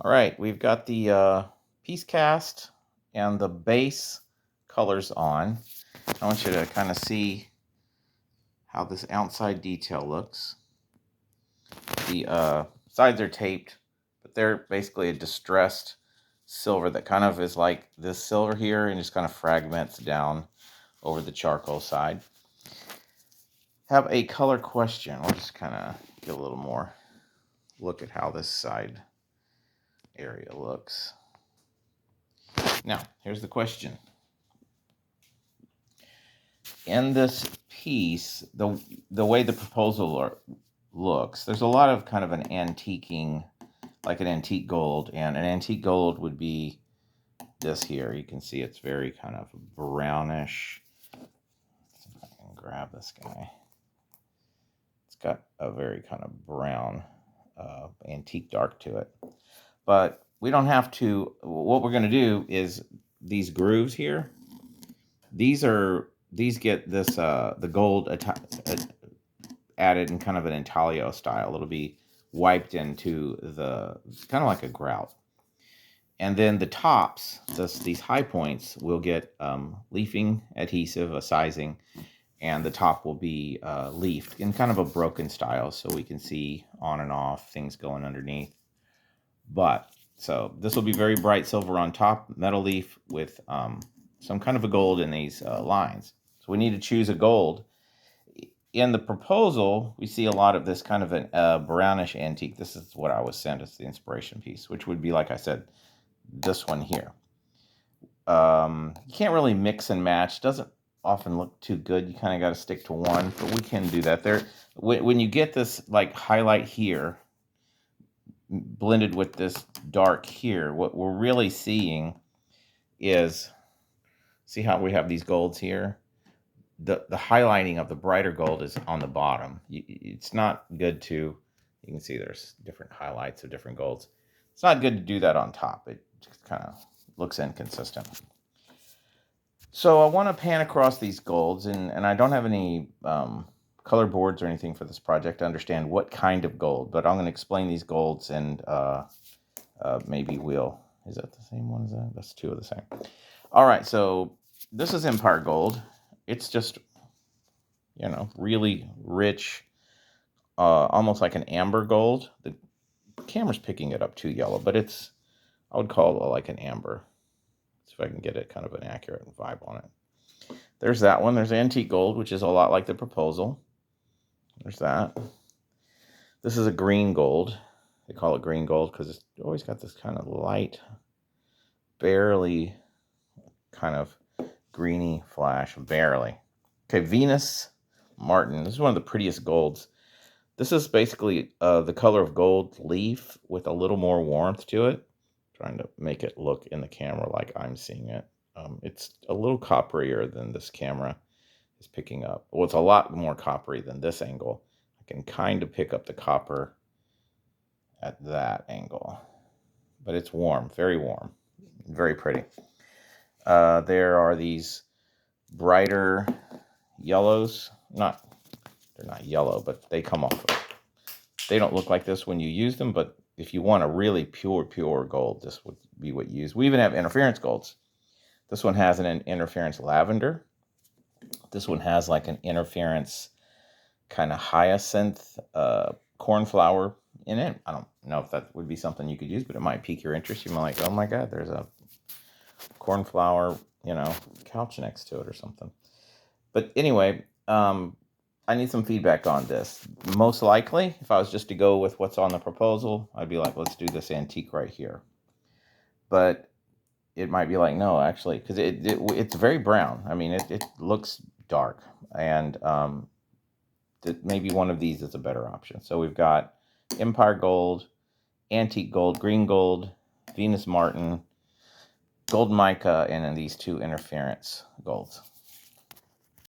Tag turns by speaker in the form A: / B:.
A: All right, we've got the piece cast and the base colors on. I want you to kind of see how this outside detail looks. The sides are taped, but they're basically a distressed silver that kind of is like this silver here and just kind of fragments down over the charcoal side. Have a color question. We'll just kind of get a little more look at how this side area looks. Now, here's the question. In this piece, the way the proposal looks, there's a lot of kind of an antiquing, like an antique gold, and an antique gold would be this here. You can see it's very kind of brownish. Let's see if I can grab this guy. It's got a very kind of brown antique dark to it. But we don't have to, what we're going to do is these grooves here, these get this, the gold added in kind of an intaglio style. It'll be wiped into the, kind of like a grout. And then the tops, these high points, will get leafing adhesive, a sizing, and the top will be leafed in kind of a broken style so we can see on and off things going underneath. But, so this will be very bright silver on top, metal leaf with some kind of a gold in these lines. So we need to choose a gold. In the proposal, we see a lot of this kind of a brownish antique. This is what I was sent as the inspiration piece, which would be, like I said, this one here. You can't really mix and match. Doesn't often look too good. You kind of got to stick to one, but we can do that. There, when you get this like highlight here blended with this dark here, what we're really seeing is, see how we have these golds here? The highlighting of the brighter gold is on the bottom. It's not good to, you can see there's different highlights of different golds. It's not good to do that on top. It just kind of looks inconsistent. So I want to pan across these golds, and I don't have any color boards or anything for this project to understand what kind of gold, but I'm going to explain these golds, and maybe we'll, is that the same one as that? That's two of the same. All right, so this is Empire Gold. It's just, you know, really rich, almost like an amber gold. The camera's picking it up too yellow, but it's, I would call it like an amber. See if I can get it kind of an accurate vibe on it. There's that one. There's antique gold, which is a lot like the proposal. There's that. This is a green gold. They call it green gold because it's always got this kind of light, barely kind of greeny flash, barely. Okay, Venus Martin. This is one of the prettiest golds. This is basically the color of gold leaf with a little more warmth to it. Trying to make it look in the camera like I'm seeing it. It's a little copperier than this camera is picking up. Well, it's a lot more coppery than this angle. I can kind of pick up the copper at that angle. But it's warm, very warm, very pretty. There are these brighter yellows. They're not yellow, but they come off. They don't look like this when you use them, but if you want a really pure gold, this would be what you use. We even have interference golds. This one has an interference lavender. This one has like an interference kind of hyacinth cornflower in it. I don't know if that would be something you could use, but it might pique your interest. You might like, oh my God, there's a cornflower, couch next to it or something. But anyway, I need some feedback on this. Most likely, if I was just to go with what's on the proposal, I'd be like, let's do this antique right here. But it might be like, no, actually, because it's very brown. I mean, it looks dark, and maybe one of these is a better option. So we've got Empire Gold, Antique Gold, Green Gold, Venus Martin, Gold Mica, and then these two interference golds.